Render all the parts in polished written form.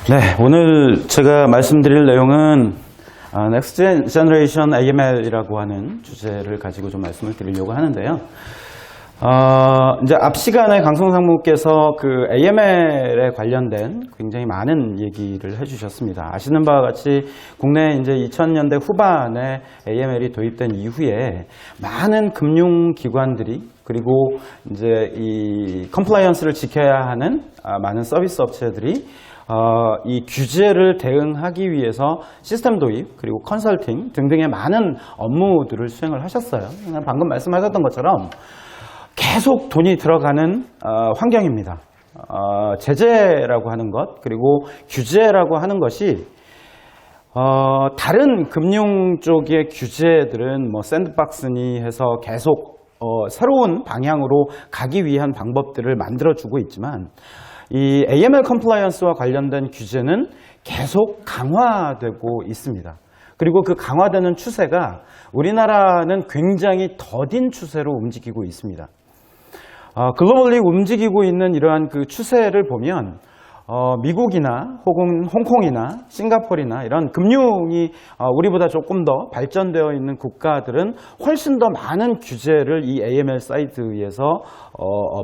네, 오늘 제가 말씀드릴 내용은 Next Generation AML이라고 하는 주제를 가지고 좀 말씀을 드리려고 하는데요. 이제 앞 시간에 강성상무께서 그 AML에 관련된 굉장히 많은 얘기를 해주셨습니다. 아시는 바와 같이 국내 이제 2000년대 후반에 AML이 도입된 이후에 많은 금융기관들이 그리고 이제 이 컴플라이언스를 지켜야 하는 많은 서비스 업체들이 이 규제를 대응하기 위해서 시스템 도입 그리고 컨설팅 등등의 많은 업무들을 수행을 하셨어요. 방금 말씀하셨던 것처럼 계속 돈이 들어가는 환경입니다. 제재라고 하는 것 그리고 규제라고 하는 것이 다른 금융 쪽의 규제들은 뭐 샌드박스니 해서 계속 새로운 방향으로 가기 위한 방법들을 만들어주고 있지만 이 AML 컴플라이언스와 관련된 규제는 계속 강화되고 있습니다. 그리고 그 강화되는 추세가 우리나라는 굉장히 더딘 추세로 움직이고 있습니다. 글로벌리 움직이고 있는 이러한 그 추세를 보면 미국이나 혹은 홍콩이나 싱가포르나 이런 금융이 우리보다 조금 더 발전되어 있는 국가들은 훨씬 더 많은 규제를 이 AML 사이트에서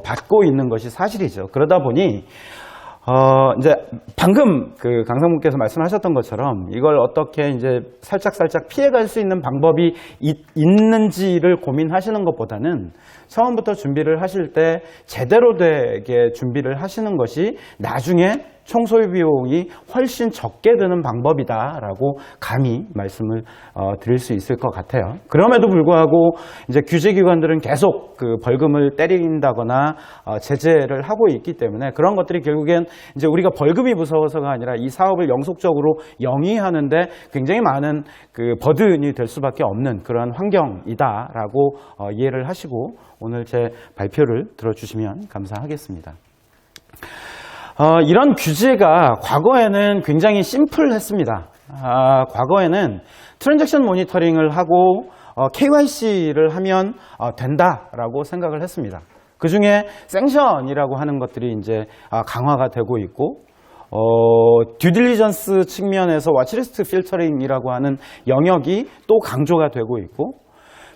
받고 있는 것이 사실이죠. 그러다 보니 이제 방금 그 강성문께서 말씀하셨던 것처럼 이걸 어떻게 이제 살짝 피해갈 수 있는 방법이 있는지를 고민하시는 것보다는 처음부터 준비를 하실 때 제대로 되게 준비를 하시는 것이 나중에 총소요 비용이 훨씬 적게 드는 방법이다라고 감히 말씀을 드릴 수 있을 것 같아요. 그럼에도 불구하고 이제 규제기관들은 계속 그 벌금을 때린다거나 제재를 하고 있기 때문에 그런 것들이 결국엔 이제 우리가 벌금이 무서워서가 아니라 이 사업을 영속적으로 영위하는데 굉장히 많은 그 버든이 될 수밖에 없는 그런 환경이다라고 이해를 하시고 오늘 제 발표를 들어주시면 감사하겠습니다. 이런 규제가 과거에는 굉장히 심플했습니다. 과거에는 트랜잭션 모니터링을 하고 KYC를 하면 된다라고 생각을 했습니다. 그 중에 생션이라고 하는 것들이 이제 강화가 되고 있고 듀딜리전스 측면에서 와치리스트 필터링이라고 하는 영역이 또 강조가 되고 있고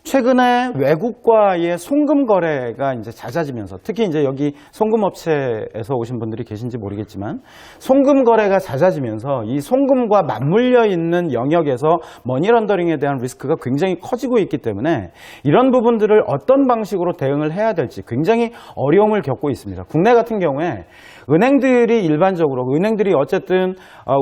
최근에 외국과의 송금 거래가 이제 잦아지면서 특히 이제 여기 송금업체에서 오신 분들이 계신지 모르겠지만 송금 거래가 잦아지면서 이 송금과 맞물려 있는 영역에서 머니 런더링에 대한 리스크가 굉장히 커지고 있기 때문에 이런 부분들을 어떤 방식으로 대응을 해야 될지 굉장히 어려움을 겪고 있습니다. 국내 같은 경우에 은행들이 어쨌든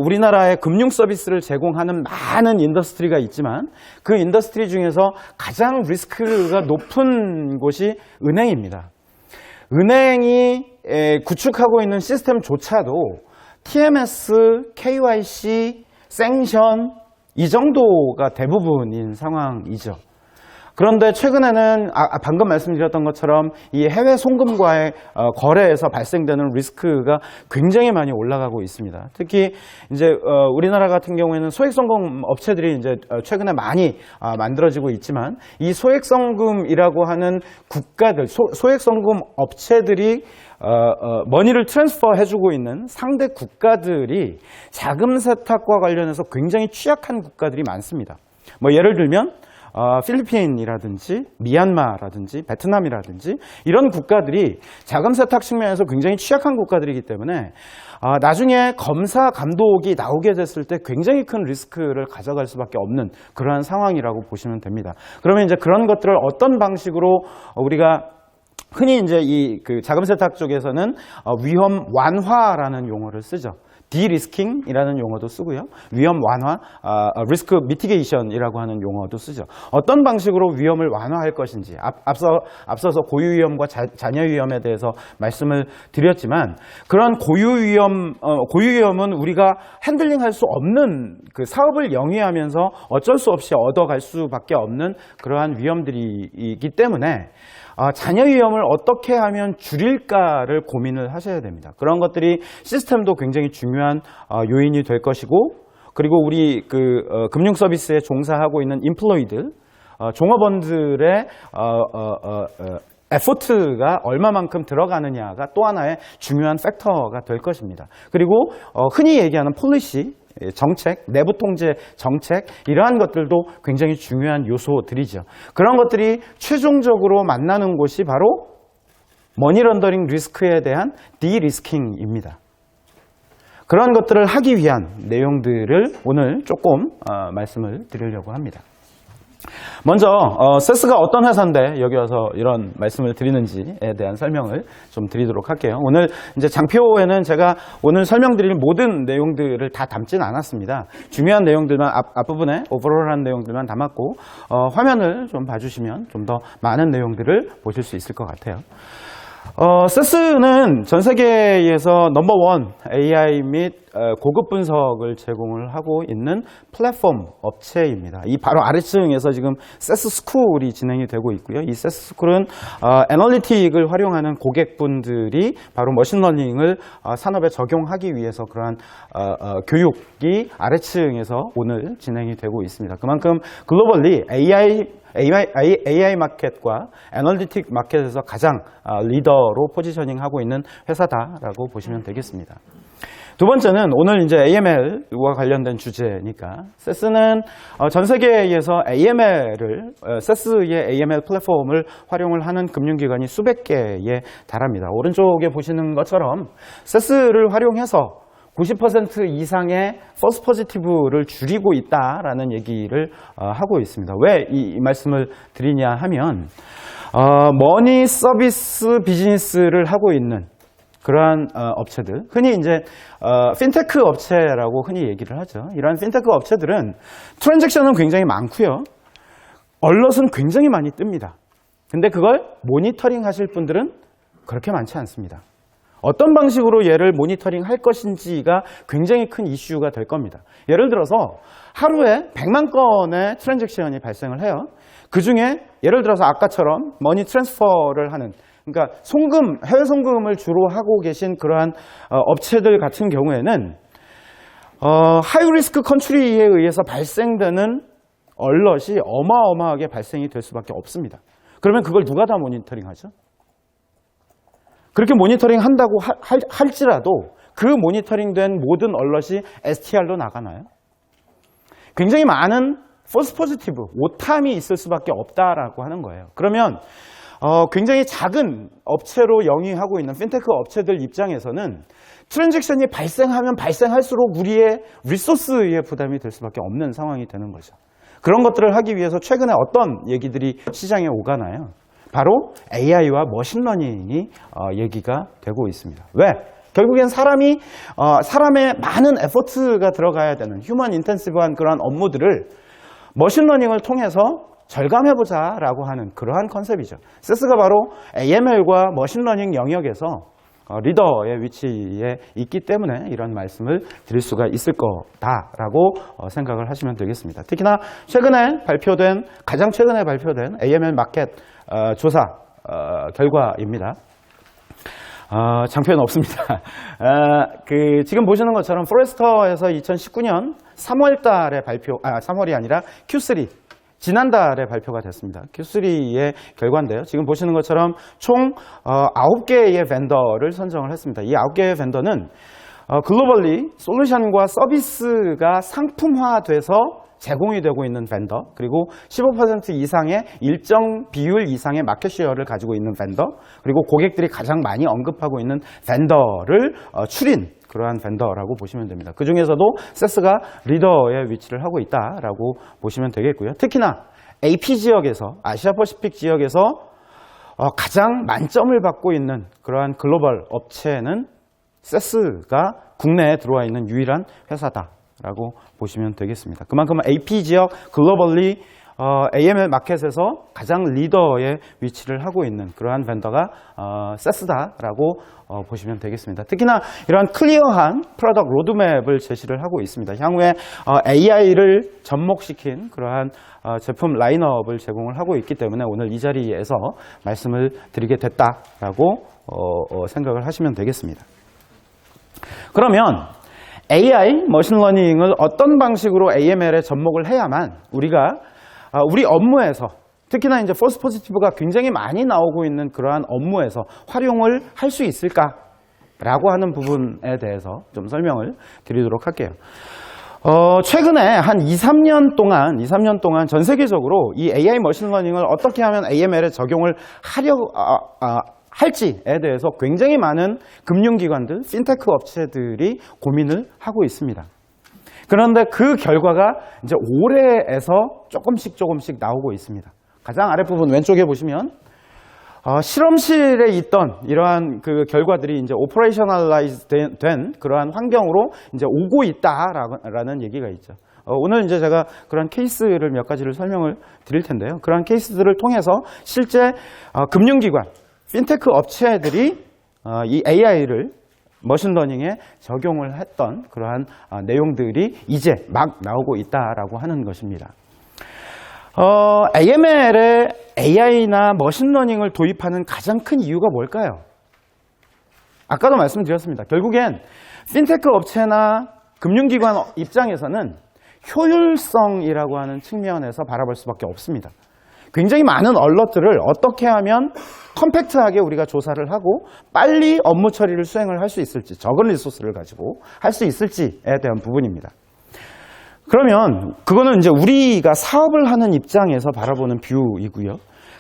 우리나라의 금융 서비스를 제공하는 많은 인더스트리가 있지만 그 인더스트리 중에서 가장 리스크가 높은 곳이 은행입니다. 은행이 구축하고 있는 시스템조차도 TMS, KYC, 생션 이 정도가 대부분인 상황이죠. 그런데 최근에는 방금 말씀드렸던 것처럼 이 해외 송금과의 거래에서 발생되는 리스크가 굉장히 많이 올라가고 있습니다. 특히 이제 우리나라 같은 경우에는 소액송금 업체들이 이제 최근에 많이 만들어지고 있지만 이 소액송금이라고 하는 국가들, 소액송금 업체들이 머니를 트랜스퍼 해주고 있는 상대 국가들이 자금 세탁과 관련해서 굉장히 취약한 국가들이 많습니다. 뭐 예를 들면 필리핀이라든지 미얀마라든지 베트남이라든지 이런 국가들이 자금 세탁 측면에서 굉장히 취약한 국가들이기 때문에 나중에 검사 감독이 나오게 됐을 때 굉장히 큰 리스크를 가져갈 수밖에 없는 그러한 상황이라고 보시면 됩니다. 그러면 이제 그런 것들을 어떤 방식으로 우리가 흔히 이제 이 그 자금 세탁 쪽에서는 위험 완화라는 용어를 쓰죠. 디리스킹이라는 용어도 쓰고요. 위험 완화, 리스크 미티게이션이라고 하는 용어도 쓰죠. 어떤 방식으로 위험을 완화할 것인지 앞서서 고유 위험과 잔여 위험에 대해서 말씀을 드렸지만 그런 고유 위험은 우리가 핸들링할 수 없는 그 사업을 영위하면서 어쩔 수 없이 얻어갈 수밖에 없는 그러한 위험들이기 때문에 잔여 위험을 어떻게 하면 줄일까를 고민을 하셔야 됩니다. 그런 것들이 시스템도 굉장히 중요한 요인이 될 것이고 그리고 우리 금융 서비스에 종사하고 있는 인플로이들, 종업원들의 에포트가 얼마만큼 들어가느냐가 또 하나의 중요한 팩터가 될 것입니다. 그리고 흔히 얘기하는 폴리시, 정책, 내부 통제 정책, 이러한 것들도 굉장히 중요한 요소들이죠. 그런 것들이 최종적으로 만나는 곳이 바로 머니 런더링 리스크에 대한 디리스킹입니다. 그런 것들을 하기 위한 내용들을 오늘 조금 말씀을 드리려고 합니다. 먼저 세스가 어떤 회사인데 여기 와서 이런 말씀을 드리는지에 대한 설명을 좀 드리도록 할게요. 오늘 이제 장표에는 제가 오늘 설명드릴 모든 내용들을 다 담진 않았습니다. 중요한 내용들만 앞부분에 오버롤한 내용들만 담았고 화면을 좀 봐주시면 좀 더 많은 내용들을 보실 수 있을 것 같아요. 세스는 전 세계에서 넘버원 AI 및 고급 분석을 제공을 하고 있는 플랫폼 업체입니다. 이 바로 아래층에서 지금 세스 스쿨이 진행이 되고 있고요. 이 세스 스쿨은 애널리틱을 활용하는 고객분들이 바로 머신러닝을 산업에 적용하기 위해서 그러한 교육이 아래층에서 오늘 진행이 되고 있습니다. 그만큼 글로벌리 AI 마켓과 애널리틱 마켓에서 가장 리더로 포지셔닝하고 있는 회사다라고 보시면 되겠습니다. 두 번째는 오늘 이제 AML과 관련된 주제니까 세스는 전 세계에서 세스의 AML 플랫폼을 활용을 하는 금융기관이 수백 개에 달합니다. 오른쪽에 보시는 것처럼 세스를 활용해서 90% 이상의 false positive를 줄이고 있다라는 얘기를 하고 있습니다. 왜 이 말씀을 드리냐 하면 머니 서비스 비즈니스를 하고 있는 그러한 업체들, 흔히 이제 핀테크 업체라고 흔히 얘기를 하죠. 이러한 핀테크 업체들은 트랜잭션은 굉장히 많고요. 얼럿은 굉장히 많이 뜹니다. 근데 그걸 모니터링 하실 분들은 그렇게 많지 않습니다. 어떤 방식으로 얘를 모니터링 할 것인지가 굉장히 큰 이슈가 될 겁니다. 예를 들어서 하루에 100만 건의 트랜잭션이 발생을 해요. 그 중에 예를 들어서 아까처럼 머니 트랜스퍼를 하는, 그러니까 해외 송금을 주로 하고 계신 그러한 업체들 같은 경우에는 하이 리스크 컨트리에 의해서 발생되는 얼럿이 어마어마하게 발생이 될 수밖에 없습니다. 그러면 그걸 누가 다 모니터링 하죠? 그렇게 모니터링 한다고 할지라도 그 모니터링된 모든 얼럿이 STR로 나가나요? 굉장히 많은 false positive, 오탐이 있을 수밖에 없다라고 하는 거예요. 그러면 굉장히 작은 업체로 영위하고 있는 핀테크 업체들 입장에서는 트랜잭션이 발생하면 발생할수록 우리의 리소스의 부담이 될 수밖에 없는 상황이 되는 거죠. 그런 것들을 하기 위해서 최근에 어떤 얘기들이 시장에 오가나요? 바로 AI와 머신러닝이 얘기가 되고 있습니다. 왜? 결국엔 사람의 많은 에포트가 들어가야 되는 휴먼 인텐시브한 그런 업무들을 머신러닝을 통해서 절감해보자 라고 하는 그러한 컨셉이죠. 세스가 바로 AML과 머신러닝 영역에서 리더의 위치에 있기 때문에 이런 말씀을 드릴 수가 있을 거다라고 생각을 하시면 되겠습니다. 특히나 가장 최근에 발표된 AML 마켓 조사 결과입니다. 장표는 없습니다. 지금 보시는 것처럼 포레스터에서 2019년 3월 달에 3월이 아니라 Q3 지난달에 발표가 됐습니다. Q3의 결과인데요. 지금 보시는 것처럼 총 9개의 벤더를 선정을 했습니다. 이 9개의 벤더는 글로벌리 솔루션과 서비스가 상품화돼서 제공이 되고 있는 벤더, 그리고 15% 이상의 일정 비율 이상의 마켓쉐어를 가지고 있는 벤더, 그리고 고객들이 가장 많이 언급하고 있는 벤더를 추린 그러한 벤더라고 보시면 됩니다. 그 중에서도 세스가 리더의 위치를 하고 있다라고 보시면 되겠고요. 특히나 AP 지역에서, 아시아 퍼시픽 지역에서 가장 만점을 받고 있는 그러한 글로벌 업체는 세스가 국내에 들어와 있는 유일한 회사다라고 보시면 되겠습니다. 그만큼 AP 지역 글로벌리 AML 마켓에서 가장 리더의 위치를 하고 있는 그러한 벤더가 세스다라고 보시면 되겠습니다. 특히나 이러한 클리어한 프로덕트 로드맵을 제시를 하고 있습니다. 향후에 AI를 접목시킨 그러한 제품 라인업을 제공을 하고 있기 때문에 오늘 이 자리에서 말씀을 드리게 됐다라고 생각을 하시면 되겠습니다. 그러면 AI, 머신러닝을 어떤 방식으로 AML에 접목을 해야만 우리 업무에서 특히나 이제 false positive가 굉장히 많이 나오고 있는 그러한 업무에서 활용을 할 수 있을까라고 하는 부분에 대해서 좀 설명을 드리도록 할게요. 최근에 한 2, 3년 동안 전 세계적으로 이 AI 머신러닝을 어떻게 하면 AML에 적용을 할지에 대해서 굉장히 많은 금융기관들, 핀테크 업체들이 고민을 하고 있습니다. 그런데 그 결과가 이제 올해에서 조금씩 나오고 있습니다. 가장 아랫부분 왼쪽에 보시면 실험실에 있던 이러한 그 결과들이 이제 오퍼레이셔널라이즈 된 그러한 환경으로 이제 오고 있다라는 얘기가 있죠. 오늘 이제 제가 그런 케이스를 몇 가지를 설명을 드릴 텐데요. 그런 케이스들을 통해서 실제 금융기관, 핀테크 업체들이 이 AI를 머신러닝에 적용을 했던 그러한 내용들이 이제 막 나오고 있다라고 하는 것입니다. AML에 AI나 머신러닝을 도입하는 가장 큰 이유가 뭘까요? 아까도 말씀드렸습니다. 결국엔 핀테크 업체나 금융기관 입장에서는 효율성이라고 하는 측면에서 바라볼 수밖에 없습니다. 굉장히 많은 얼럿들을 어떻게 하면 컴팩트하게 우리가 조사를 하고 빨리 업무 처리를 수행을 할 수 있을지, 적은 리소스를 가지고 할 수 있을지에 대한 부분입니다. 그러면 그거는 이제 우리가 사업을 하는 입장에서 바라보는 뷰이고요.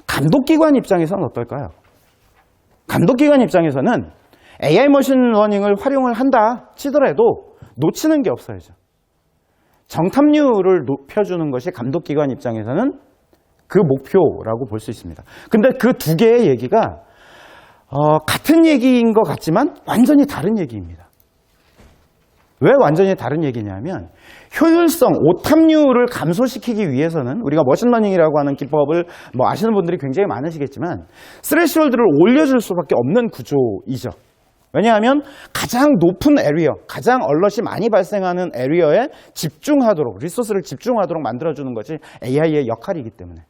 감독기관 입장에서는 어떨까요? 감독기관 입장에서는 AI 머신러닝을 활용을 한다 치더라도 놓치는 게 없어야죠. 정탐률을 높여주는 것이 감독기관 입장에서는 그 목표라고 볼 수 있습니다. 근데 그 두 개의 얘기가 같은 얘기인 것 같지만 완전히 다른 얘기입니다. 왜 완전히 다른 얘기냐면 효율성, 오탐률을 감소시키기 위해서는 우리가 머신러닝이라고 하는 기법을 뭐 아시는 분들이 굉장히 많으시겠지만 스레시홀드를 올려줄 수밖에 없는 구조이죠. 왜냐하면 가장 높은 에리어, 가장 얼럿이 많이 발생하는 에리어에 집중하도록, 리소스를 집중하도록 만들어주는 것이 AI의 역할이기 때문에.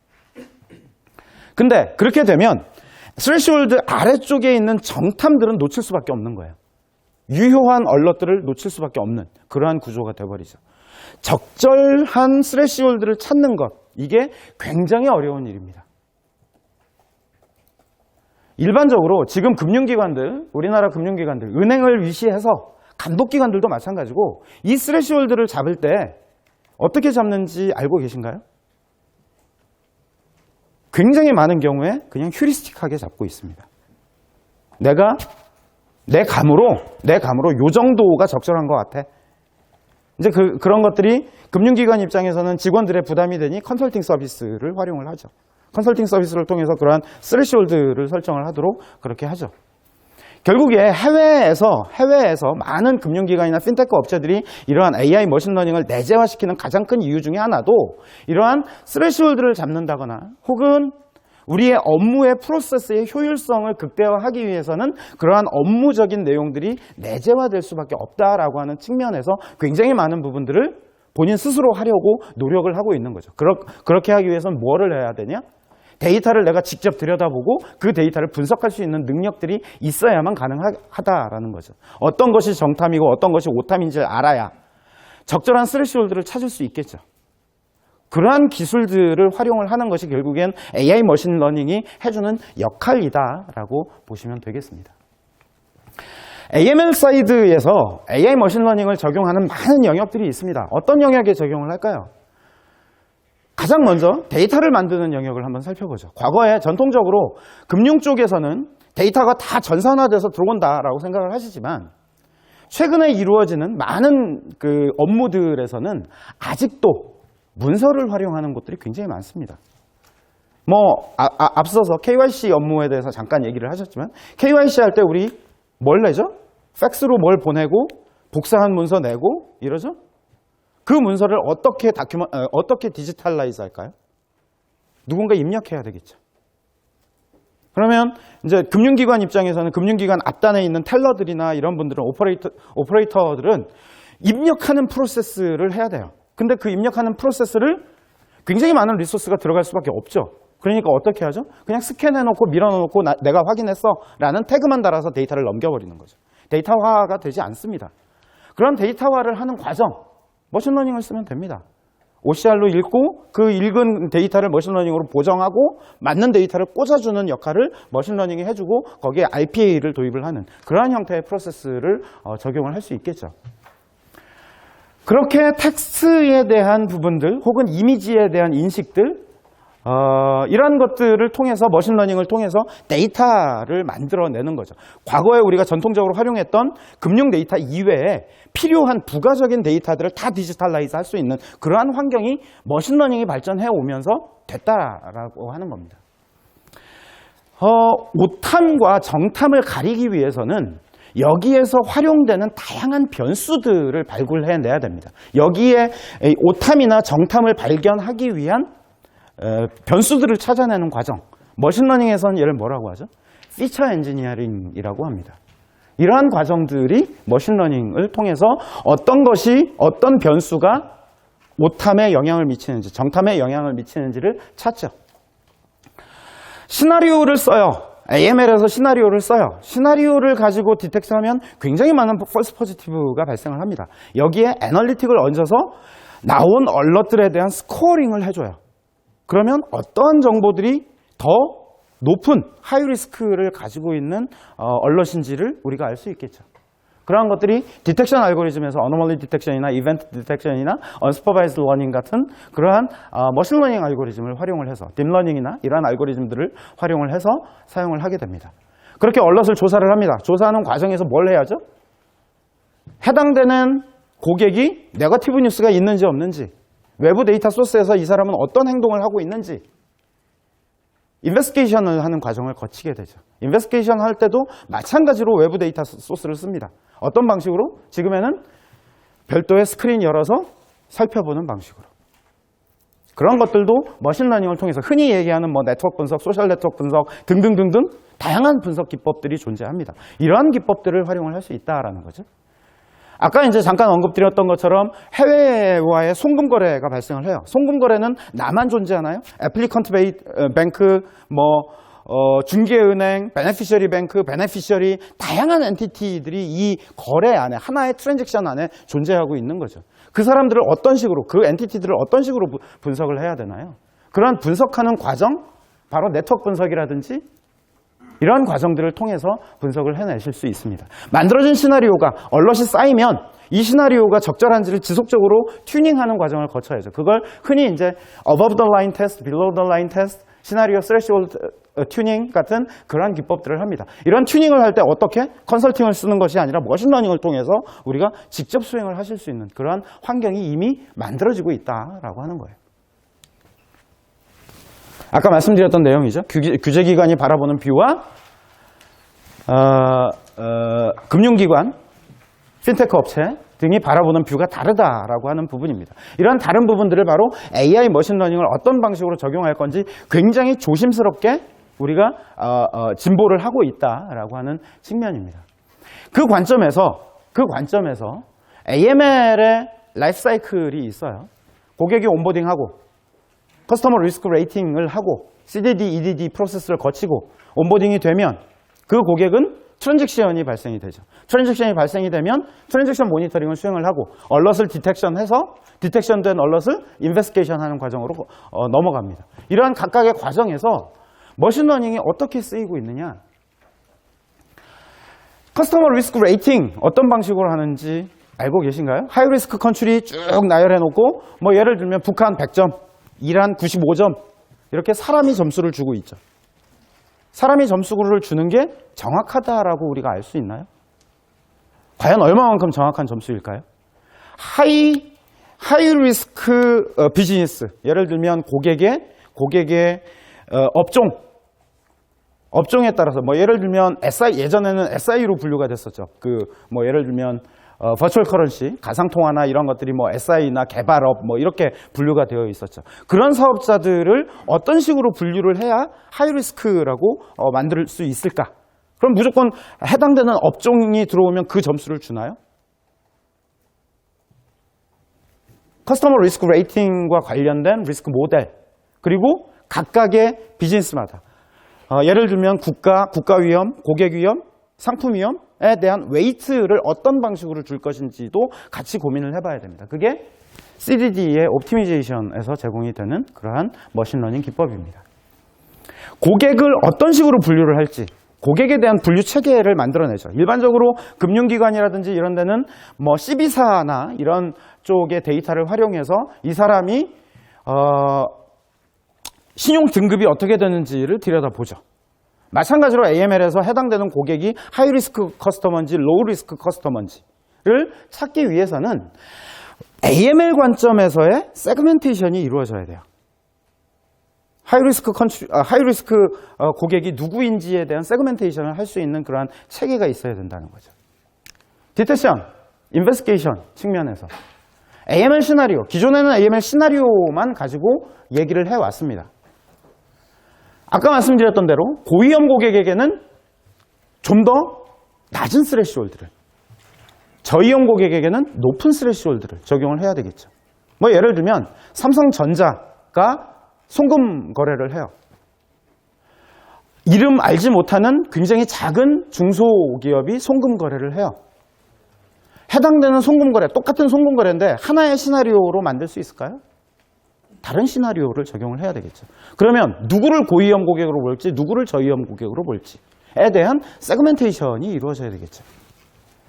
근데 그렇게 되면 스레시홀드 아래쪽에 있는 정탐들은 놓칠 수밖에 없는 거예요. 유효한 얼럿들을 놓칠 수밖에 없는 그러한 구조가 되어버리죠. 적절한 스레시홀드를 찾는 것, 이게 굉장히 어려운 일입니다. 일반적으로 지금 금융기관들, 우리나라 금융기관들, 은행을 위시해서 감독기관들도 마찬가지고 이 스레시홀드를 잡을 때 어떻게 잡는지 알고 계신가요? 굉장히 많은 경우에 그냥 휴리스틱하게 잡고 있습니다. 내가 내 감으로 요 정도가 적절한 것 같아. 이제 그런 것들이 금융기관 입장에서는 직원들의 부담이 되니 컨설팅 서비스를 활용을 하죠. 컨설팅 서비스를 통해서 그러한 스레시홀드를 설정을 하도록 그렇게 하죠. 결국에 해외에서 많은 금융기관이나 핀테크 업체들이 이러한 AI 머신러닝을 내재화시키는 가장 큰 이유 중에 하나도 이러한 스레시홀드를 잡는다거나 혹은 우리의 업무의 프로세스의 효율성을 극대화하기 위해서는 그러한 업무적인 내용들이 내재화될 수밖에 없다라고 하는 측면에서 굉장히 많은 부분들을 본인 스스로 하려고 노력을 하고 있는 거죠. 그렇게 하기 위해서는 뭐를 해야 되냐? 데이터를 내가 직접 들여다보고 그 데이터를 분석할 수 있는 능력들이 있어야만 가능하다라는 거죠. 어떤 것이 정탐이고 어떤 것이 오탐인지를 알아야 적절한 스레시홀드를 찾을 수 있겠죠. 그러한 기술들을 활용을 하는 것이 결국엔 AI 머신러닝이 해주는 역할이다라고 보시면 되겠습니다. AML 사이드에서 AI 머신러닝을 적용하는 많은 영역들이 있습니다. 어떤 영역에 적용을 할까요? 가장 먼저 데이터를 만드는 영역을 한번 살펴보죠. 과거에 전통적으로 금융 쪽에서는 데이터가 다 전산화돼서 들어온다라고 생각을 하시지만 최근에 이루어지는 많은 그 업무들에서는 아직도 문서를 활용하는 곳들이 굉장히 많습니다. 앞서서 KYC 업무에 대해서 잠깐 얘기를 하셨지만 KYC 할 때 우리 뭘 내죠? 팩스로 뭘 보내고 복사한 문서 내고 이러죠? 그 문서를 어떻게 디지털라이즈 할까요? 누군가 입력해야 되겠죠. 그러면 이제 금융기관 입장에서는 금융기관 앞단에 있는 텔러들이나 이런 분들은 오퍼레이터들은 입력하는 프로세스를 해야 돼요. 근데 그 입력하는 프로세스를 굉장히 많은 리소스가 들어갈 수밖에 없죠. 그러니까 어떻게 하죠? 그냥 스캔해놓고 밀어놓고 내가 확인했어 라는 태그만 달아서 데이터를 넘겨버리는 거죠. 데이터화가 되지 않습니다. 그런 데이터화를 하는 과정, 머신러닝을 쓰면 됩니다. OCR로 읽고 그 읽은 데이터를 머신러닝으로 보정하고 맞는 데이터를 꽂아주는 역할을 머신러닝이 해주고 거기에 RPA를 도입을 하는 그러한 형태의 프로세스를 적용을 할 수 있겠죠. 그렇게 텍스트에 대한 부분들 혹은 이미지에 대한 인식들 이러한 것들을 통해서 머신러닝을 통해서 데이터를 만들어내는 거죠. 과거에 우리가 전통적으로 활용했던 금융 데이터 이외에 필요한 부가적인 데이터들을 다 디지털라이즈 할 수 있는 그러한 환경이 머신러닝이 발전해 오면서 됐다라고 하는 겁니다. 오탐과 정탐을 가리기 위해서는 여기에서 활용되는 다양한 변수들을 발굴해내야 됩니다. 여기에 오탐이나 정탐을 발견하기 위한 변수들을 찾아내는 과정, 머신러닝에서는 얘를 뭐라고 하죠? 피처 엔지니어링이라고 합니다. 이러한 과정들이 머신러닝을 통해서 어떤 변수가 오탐에 영향을 미치는지, 정탐에 영향을 미치는지를 찾죠. 시나리오를 써요. AML에서 시나리오를 써요. 시나리오를 가지고 디텍트하면 굉장히 많은 false positive가 발생을 합니다. 여기에 애널리틱을 얹어서 나온 얼럿들에 대한 스코어링을 해줘요. 그러면 어떠한 정보들이 더 높은 하이 리스크를 가지고 있는 얼럿인지를 우리가 알 수 있겠죠. 그러한 것들이 디텍션 알고리즘에서 어노멀리 디텍션이나 이벤트 디텍션이나 언스퍼바이즈드 러닝 같은 그러한 머신러닝 알고리즘을 활용을 해서 딥러닝이나 이러한 알고리즘들을 활용을 해서 사용을 하게 됩니다. 그렇게 얼럿을 조사를 합니다. 조사하는 과정에서 뭘 해야죠? 해당되는 고객이 네거티브 뉴스가 있는지 없는지, 외부 데이터 소스에서 이 사람은 어떤 행동을 하고 있는지 인베스티게이션을 하는 과정을 거치게 되죠. 인베스티게이션 할 때도 마찬가지로 외부 데이터 소스를 씁니다. 어떤 방식으로? 지금에는 별도의 스크린 열어서 살펴보는 방식으로. 그런 것들도 머신러닝을 통해서 흔히 얘기하는 네트워크 분석, 소셜 네트워크 분석 등등등등 다양한 분석 기법들이 존재합니다. 이러한 기법들을 활용을 할 수 있다라는 거죠. 아까 이제 잠깐 언급드렸던 것처럼 해외와의 송금 거래가 발생을 해요. 송금 거래는 나만 존재하나요? 애플리컨트 뱅크, 중개은행, 베네피셔리 뱅크, 베네피셔리 다양한 엔티티들이 이 거래 안에 하나의 트랜잭션 안에 존재하고 있는 거죠. 그 사람들을 어떤 식으로, 그 엔티티들을 어떤 식으로 분석을 해야 되나요? 그런 분석하는 과정, 바로 네트워크 분석이라든지 이런 과정들을 통해서 분석을 해내실 수 있습니다. 만들어진 시나리오가 얼럿이 쌓이면 이 시나리오가 적절한지를 지속적으로 튜닝하는 과정을 거쳐야죠. 그걸 흔히 이제 above the line test, below the line test, 시나리오 threshold 튜닝 같은 그러한 기법들을 합니다. 이런 튜닝을 할 때 어떻게 컨설팅을 쓰는 것이 아니라 머신러닝을 통해서 우리가 직접 수행을 하실 수 있는 그러한 환경이 이미 만들어지고 있다라고 하는 거예요. 아까 말씀드렸던 내용이죠. 규제기관이 바라보는 뷰와 금융기관, 핀테크 업체 등이 바라보는 뷰가 다르다라고 하는 부분입니다. 이러한 다른 부분들을 바로 AI 머신러닝을 어떤 방식으로 적용할 건지 굉장히 조심스럽게 우리가 진보를 하고 있다라고 하는 측면입니다. 그 관점에서 AML의 라이프 사이클이 있어요. 고객이 온보딩하고 커스터머 리스크 레이팅을 하고 CDD, EDD 프로세스를 거치고 온보딩이 되면 그 고객은 트랜잭션이 발생이 되죠. 트랜잭션이 발생이 되면 트랜잭션 모니터링을 수행을 하고 얼럿을 디텍션해서 디텍션된 얼럿을 인베스티게이션 하는 과정으로 넘어갑니다. 이러한 각각의 과정에서 머신러닝이 어떻게 쓰이고 있느냐? 커스터머 리스크 레이팅 어떤 방식으로 하는지 알고 계신가요? 하이 리스크 컨트리 쭉 나열해 놓고 예를 들면 북한 100점, 이란 95점 이렇게 사람이 점수를 주고 있죠. 사람이 점수를 주는 게 정확하다라고 우리가 알 수 있나요? 과연 얼마만큼 정확한 점수일까요? 하이 리스크 비즈니스, 예를 들면 고객의 업종에 따라서 예를 들면 예전에는 SI로 분류가 됐었죠. 예를 들면 버추얼 커런시, 가상통화나 이런 것들이 SI나 개발업 이렇게 분류가 되어 있었죠. 그런 사업자들을 어떤 식으로 분류를 해야 하이리스크라고 만들 수 있을까? 그럼 무조건 해당되는 업종이 들어오면 그 점수를 주나요? 커스터머 리스크 레이팅과 관련된 리스크 모델, 그리고 각각의 비즈니스마다 예를 들면 국가 위험, 고객 위험, 상품 위험에 대한 웨이트를 어떤 방식으로 줄 것인지도 같이 고민을 해봐야 됩니다. 그게 CDD의 옵티미제이션에서 제공이 되는 그러한 머신러닝 기법입니다. 고객을 어떤 식으로 분류를 할지, 고객에 대한 분류 체계를 만들어내죠. 일반적으로 금융기관이라든지 이런 데는 뭐 CB사나 이런 쪽의 데이터를 활용해서 이 사람이 신용 등급이 어떻게 되는지를 들여다보죠. 마찬가지로 AML에서 해당되는 고객이 하이리스크 커스터머인지 로우리스크 커스터머인지를 찾기 위해서는 AML 관점에서의 세그멘테이션이 이루어져야 돼요. 하이리스크 고객이 누구인지에 대한 세그멘테이션을 할 수 있는 그러한 체계가 있어야 된다는 거죠. 디텍션, 인베스티게이션 측면에서 AML 시나리오, 기존에는 AML 시나리오만 가지고 얘기를 해왔습니다. 아까 말씀드렸던 대로 고위험 고객에게는 좀 더 낮은 스레시홀드를, 저위험 고객에게는 높은 스레시홀드를 적용을 해야 되겠죠. 뭐 예를 들면 삼성전자가 송금 거래를 해요. 이름 알지 못하는 굉장히 작은 중소기업이 송금 거래를 해요. 해당되는 송금 거래, 똑같은 송금 거래인데 하나의 시나리오로 만들 수 있을까요? 다른 시나리오를 적용을 해야 되겠죠. 그러면 누구를 고위험 고객으로 볼지, 누구를 저위험 고객으로 볼지에 대한 세그멘테이션이 이루어져야 되겠죠.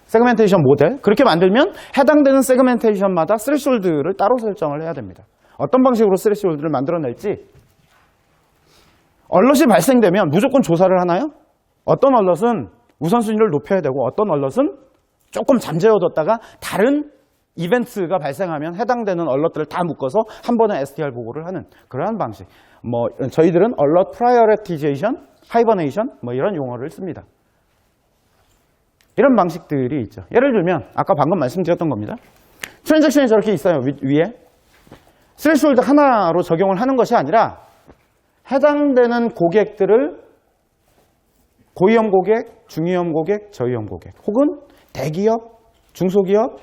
세그멘테이션 모델, 그렇게 만들면 해당되는 세그멘테이션마다 스레시홀드를 따로 설정을 해야 됩니다. 어떤 방식으로 스레시홀드를 만들어낼지, 얼럿이 발생되면 무조건 조사를 하나요? 어떤 얼럿은 우선순위를 높여야 되고 어떤 얼럿은 조금 잠재워뒀다가 다른 이벤트가 발생하면 해당되는 얼럿들을 다 묶어서 한 번에 STR 보고를 하는 그러한 방식. 뭐 저희들은 얼럿 프라이어리티제이션, 하이버네이션 뭐 이런 용어를 씁니다. 이런 방식들이 있죠. 예를 들면 아까 방금 말씀드렸던 겁니다. 트랜잭션이 저렇게 있어요. 위에. 스레시홀드 하나로 적용을 하는 것이 아니라 해당되는 고객들을 고위험 고객, 중위험 고객, 저위험 고객 혹은 대기업, 중소기업,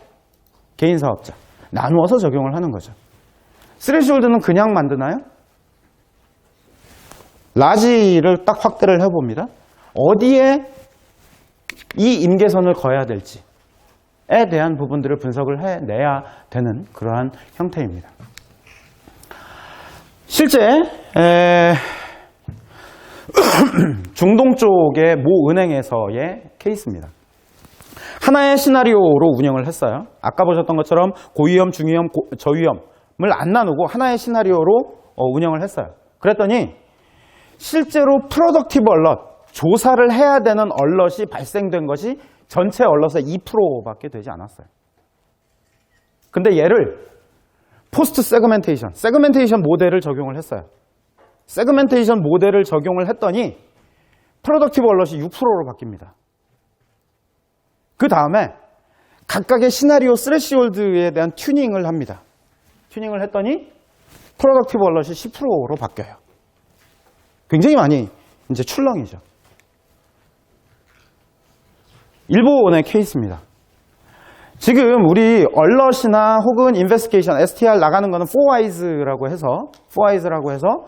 개인사업자 나누어서 적용을 하는 거죠. 스레시홀드는 그냥 만드나요? 라지를 딱 확대를 해봅니다. 어디에 이 임계선을 그어야 될지에 대한 부분들을 분석을 해내야 되는 그러한 형태입니다. 실제 중동 쪽의 모 은행에서의 케이스입니다. 하나의 시나리오로 운영을 했어요. 아까 보셨던 것처럼 고위험, 중위험, 저위험을 안 나누고 하나의 시나리오로 운영을 했어요. 그랬더니 실제로 프로덕티브 얼럿, 조사를 해야 되는 얼럿이 발생된 것이 전체 얼럿의 2%밖에 되지 않았어요. 근데 얘를 포스트 세그멘테이션 모델을 적용을 했어요. 세그멘테이션 모델을 적용을 했더니 프로덕티브 얼럿이 6%로 바뀝니다. 그 다음에 각각의 시나리오 스레시홀드에 대한 튜닝을 합니다. 튜닝을 했더니 프로덕티브 얼럿이 10%로 바뀌어요. 굉장히 많이 이제 출렁이죠. 일본의 케이스입니다. 지금 우리 얼럿이나 혹은 인베스티게이션, STR 나가는 거는 4Wise라고 해서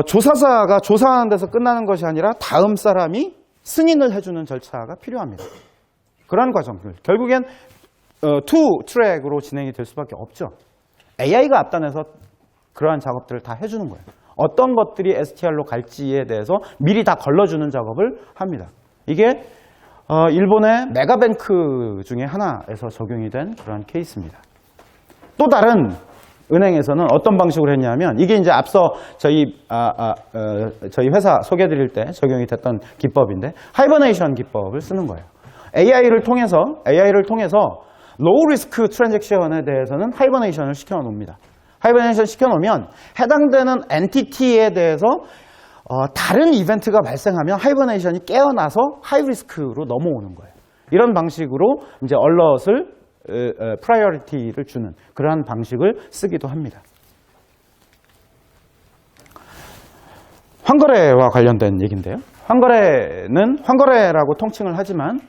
조사사가 조사하는 데서 끝나는 것이 아니라 다음 사람이 승인을 해주는 절차가 필요합니다. 그러한 과정들. 결국엔 투 트랙으로 진행이 될 수밖에 없죠. AI가 앞단에서 그러한 작업들을 다 해주는 거예요. 어떤 것들이 STR로 갈지에 대해서 미리 다 걸러주는 작업을 합니다. 이게 일본의 메가뱅크 중에 하나에서 적용이 된 그러한 케이스입니다. 또 다른 은행에서는 어떤 방식으로 했냐면 이게 이제 앞서 저희 회사 소개해드릴 때 적용이 됐던 기법인데 하이버네이션 기법을 쓰는 거예요. AI를 통해서 로우 리스크 트랜잭션에 대해서는 하이버네이션을 시켜놓습니다. 하이버네이션 시켜놓으면 해당되는 엔티티에 대해서 다른 이벤트가 발생하면 하이버네이션이 깨어나서 하이리스크로 넘어오는 거예요. 이런 방식으로 이제 얼럿을 프라이어리티를 주는 그러한 방식을 쓰기도 합니다. 환거래와 관련된 얘기인데요. 환거래는 환거래라고 통칭을 하지만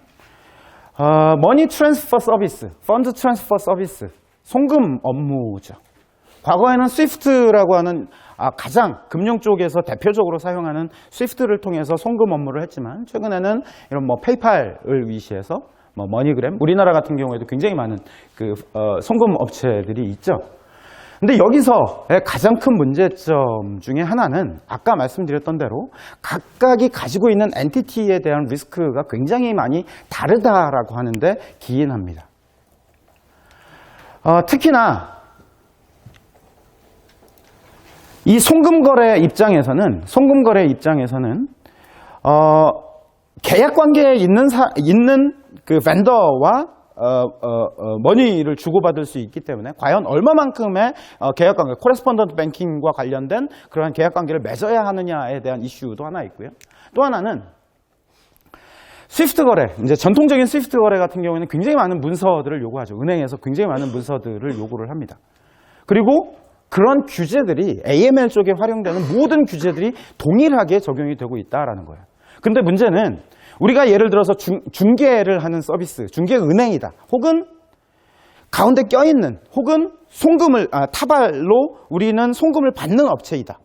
머니 트랜스퍼 서비스, 펀드 트랜스퍼 서비스, 송금 업무죠. 과거에는 스위프트라고 하는 가장 금융 쪽에서 대표적으로 사용하는 스위프트를 통해서 송금 업무를 했지만 최근에는 이런 페이팔을 위시해서 뭐 머니그램, 우리나라 같은 경우에도 굉장히 많은 그 송금 업체들이 있죠. 근데 여기서의 가장 큰 문제점 중에 하나는 아까 말씀드렸던 대로 각각이 가지고 있는 엔티티에 대한 리스크가 굉장히 많이 다르다라고 하는데 기인합니다. 특히나 이 송금거래 입장에서는 계약 관계에 있는 그 벤더와 머니를 주고받을 수 있기 때문에 과연 얼마만큼의 계약 관계, 코레스폰던트 뱅킹과 관련된 그러한 계약 관계를 맺어야 하느냐에 대한 이슈도 하나 있고요. 또 하나는 스위프트 거래, 이제 전통적인 스위프트 거래 같은 경우에는 굉장히 많은 문서들을 요구하죠. 은행에서 굉장히 많은 문서들을 요구를 합니다. 그리고 그런 규제들이 AML 쪽에 활용되는 모든 규제들이 동일하게 적용이 되고 있다라는 거예요. 근데 문제는 우리가 예를 들어서 중개를 하는 서비스, 중개은행이다. 혹은 가운데 껴있는, 혹은 타발로 우리는 송금을 받는 업체이다.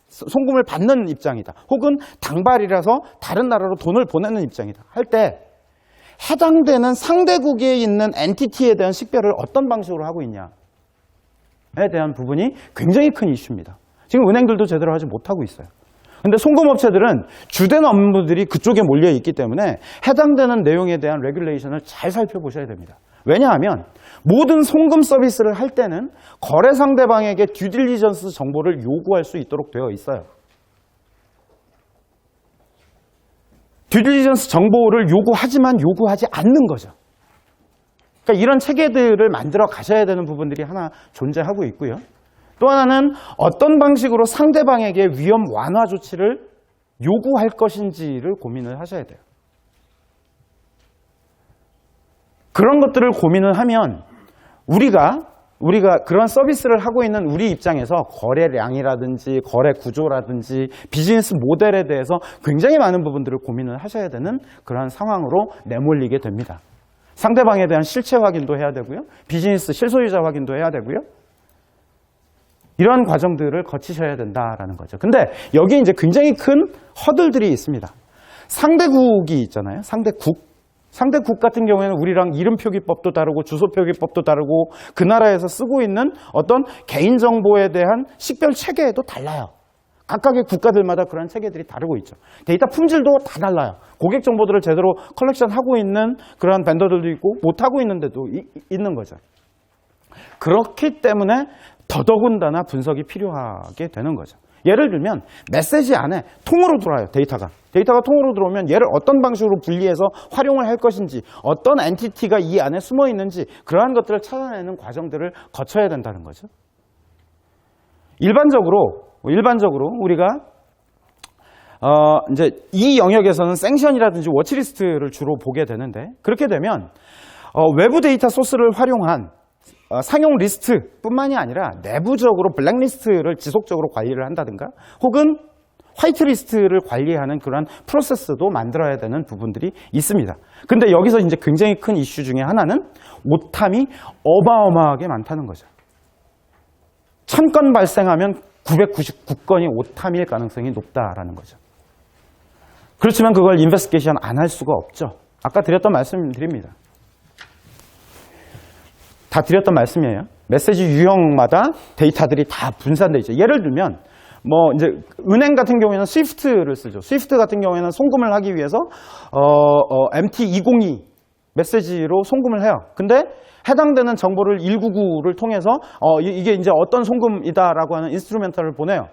송금을 받는 입장이다. 혹은 당발이라서 다른 나라로 돈을 보내는 입장이다. 할 때 해당되는 상대국에 있는 엔티티에 대한 식별을 어떤 방식으로 하고 있냐에 대한 부분이 굉장히 큰 이슈입니다. 지금 은행들도 제대로 하지 못하고 있어요. 근데 송금업체들은 주된 업무들이 그쪽에 몰려 있기 때문에 해당되는 내용에 대한 레귤레이션을 잘 살펴보셔야 됩니다. 왜냐하면 모든 송금 서비스를 할 때는 거래 상대방에게 듀딜리전스 정보를 요구할 수 있도록 되어 있어요. 듀딜리전스 정보를 요구하지만 요구하지 않는 거죠. 그러니까 이런 체계들을 만들어 가셔야 되는 부분들이 하나 존재하고 있고요. 또 하나는 어떤 방식으로 상대방에게 위험 완화 조치를 요구할 것인지를 고민을 하셔야 돼요. 그런 것들을 고민을 하면 우리가 그런 서비스를 하고 있는 우리 입장에서 거래량이라든지 거래 구조라든지 비즈니스 모델에 대해서 굉장히 많은 부분들을 고민을 하셔야 되는 그런 상황으로 내몰리게 됩니다. 상대방에 대한 실체 확인도 해야 되고요. 비즈니스 실소유자 확인도 해야 되고요. 이러한 과정들을 거치셔야 된다라는 거죠. 근데 여기에 이제 굉장히 큰 허들들이 있습니다. 상대국이 있잖아요. 상대국 같은 경우에는 우리랑 이름표기법도 다르고 주소표기법도 다르고 그 나라에서 쓰고 있는 어떤 개인정보에 대한 식별 체계도 달라요. 각각의 국가들마다 그런 체계들이 다르고 있죠. 데이터 품질도 다 달라요. 고객 정보들을 제대로 컬렉션하고 있는 그런 벤더들도 있고 못하고 있는 데도 있는 거죠. 그렇기 때문에 더더군다나 분석이 필요하게 되는 거죠. 예를 들면 메시지 안에 통으로 들어와요. 데이터가 통으로 들어오면 얘를 어떤 방식으로 분리해서 활용을 할 것인지 어떤 엔티티가 이 안에 숨어 있는지 그러한 것들을 찾아내는 과정들을 거쳐야 된다는 거죠. 일반적으로 우리가 이제 이 영역에서는 생션이라든지 워치리스트를 주로 보게 되는데 그렇게 되면 외부 데이터 소스를 활용한 상용 리스트뿐만이 아니라 내부적으로 블랙리스트를 지속적으로 관리를 한다든가 혹은 화이트리스트를 관리하는 그런 프로세스도 만들어야 되는 부분들이 있습니다. 근데 여기서 이제 굉장히 큰 이슈 중에 하나는 오탐이 어마어마하게 많다는 거죠. 1000건 발생하면 999건이 오탐일 가능성이 높다라는 거죠. 그렇지만 그걸 인베스티게이션 안 할 수가 없죠. 아까 드렸던 말씀 드립니다. 다 드렸던 말씀이에요. 메시지 유형마다 데이터들이 다 분산되어 있죠. 예를 들면 뭐 이제 은행 같은 경우에는 스위프트를 쓰죠. 스위프트 같은 경우에는 송금을 하기 위해서 MT202 메시지로 송금을 해요. 근데 해당되는 정보를 199를 통해서 이게 이제 어떤 송금이다라고 하는 인스트루멘탈을 보내요.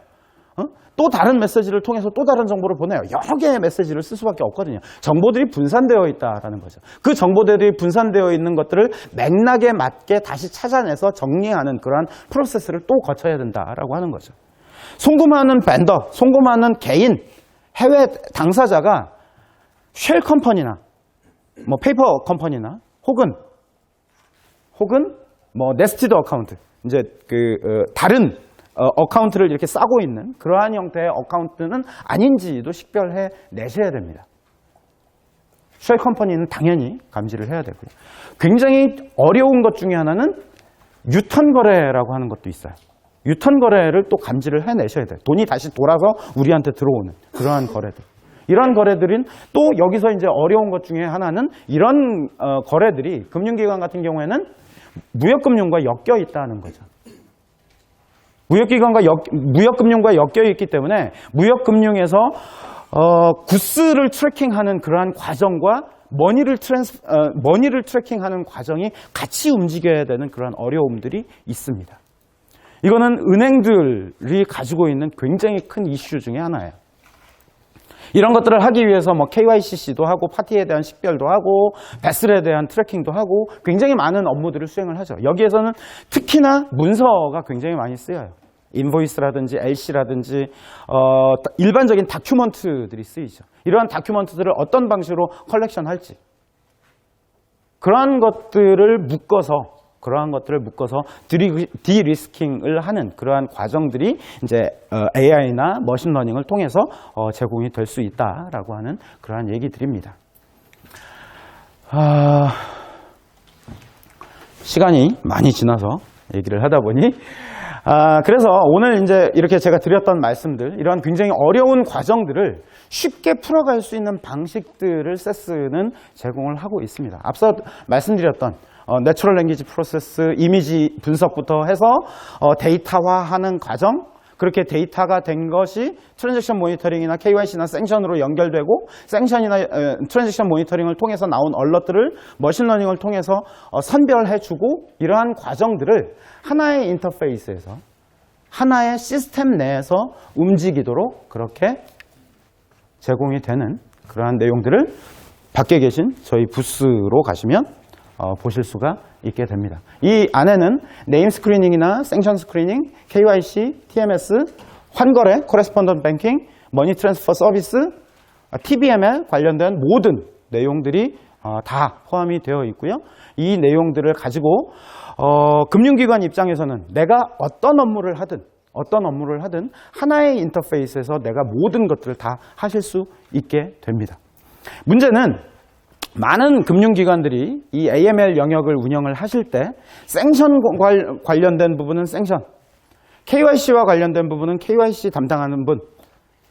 또 다른 메시지를 통해서 또 다른 정보를 보내요. 여러 개의 메시지를 쓸 수밖에 없거든요. 정보들이 분산되어 있다라는 거죠. 그 정보들이 분산되어 있는 것들을 맥락에 맞게 다시 찾아내서 정리하는 그러한 프로세스를 또 거쳐야 된다라고 하는 거죠. 송금하는 벤더, 송금하는 개인, 해외 당사자가 쉘 컴퍼니나 뭐 페이퍼 컴퍼니나 혹은 뭐 네스티드 어카운트, 이제 다른 어카운트를 이렇게 싸고 있는 그러한 형태의 어카운트는 아닌지도 식별해 내셔야 됩니다. 쉘 컴퍼니는 당연히 감지를 해야 되고요. 굉장히 어려운 것 중에 하나는 유턴 거래라고 하는 것도 있어요. 유턴 거래를 또 감지를 해내셔야 돼요. 돈이 다시 돌아서 우리한테 들어오는 그러한 거래들. 이런 거래들은 또 여기서 이제 어려운 것 중에 하나는 이런 거래들이 금융기관 같은 경우에는 무역금융과 엮여 있다는 거죠. 무역금융과 엮여 있기 때문에 무역금융에서 구스를 트래킹하는 그러한 과정과 머니를 트래킹하는 과정이 같이 움직여야 되는 그런 어려움들이 있습니다. 이거는 은행들이 가지고 있는 굉장히 큰 이슈 중에 하나예요. 이런 것들을 하기 위해서 뭐 KYCC도 하고 파티에 대한 식별도 하고 배슬에 대한 트래킹도 하고 굉장히 많은 업무들을 수행을 하죠. 여기에서는 특히나 문서가 굉장히 많이 쓰여요. 인보이스라든지 LC라든지 일반적인 다큐먼트들이 쓰이죠. 이러한 다큐먼트들을 어떤 방식으로 컬렉션할지 그러한 것들을 묶어서 디리스킹을 하는 그러한 과정들이 이제 AI나 머신러닝을 통해서 제공이 될 수 있다라고 하는 그러한 얘기들입니다. 시간이 많이 지나서 얘기를 하다 보니 그래서 오늘 이제 이렇게 제가 드렸던 말씀들, 이러한 굉장히 어려운 과정들을 쉽게 풀어갈 수 있는 방식들을 세스는 제공을 하고 있습니다. 앞서 말씀드렸던 내추럴 랭귀지 프로세스, 이미지 분석부터 해서 데이터화하는 과정, 그렇게 데이터가 된 것이 트랜잭션 모니터링이나 KYC나 생션으로 연결되고 생션이나 트랜잭션 모니터링을 통해서 나온 얼럿들을 머신러닝을 통해서 선별해주고 이러한 과정들을 하나의 인터페이스에서 하나의 시스템 내에서 움직이도록 그렇게 제공이 되는 그러한 내용들을 밖에 계신 저희 부스로 가시면 보실 수가 있게 됩니다. 이 안에는 네임 스크리닝이나 생션 스크리닝, KYC, TMS, 환거래, 코레스폰던트 뱅킹, 머니 트랜스퍼 서비스, TBM에 관련된 모든 내용들이 다 포함이 되어 있고요. 이 내용들을 가지고 금융기관 입장에서는 내가 어떤 업무를 하든 하나의 인터페이스에서 내가 모든 것들을 다 하실 수 있게 됩니다. 문제는 많은 금융기관들이 이 AML 영역을 운영을 하실 때 생션 관련된 부분은 생션, KYC와 관련된 부분은 KYC 담당하는 분,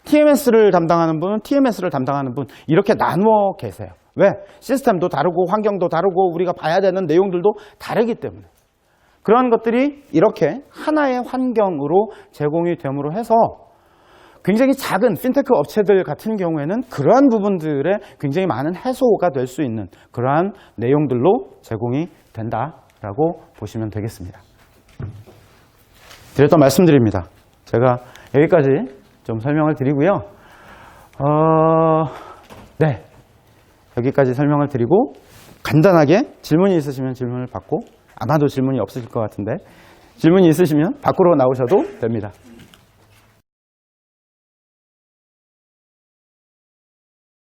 TMS를 담당하는 분은 TMS를 담당하는 분 이렇게 나누어 계세요. 왜? 시스템도 다르고 환경도 다르고 우리가 봐야 되는 내용들도 다르기 때문에 그러한 것들이 이렇게 하나의 환경으로 제공이 됨으로 해서 굉장히 작은 핀테크 업체들 같은 경우에는 그러한 부분들에 굉장히 많은 해소가 될 수 있는 그러한 내용들로 제공이 된다라고 보시면 되겠습니다. 드렸던 말씀드립니다. 제가 여기까지 좀 설명을 드리고요. 네, 여기까지 설명을 드리고 간단하게 질문이 있으시면 질문을 받고 아마도 질문이 없으실 것 같은데 질문이 있으시면 밖으로 나오셔도 됩니다.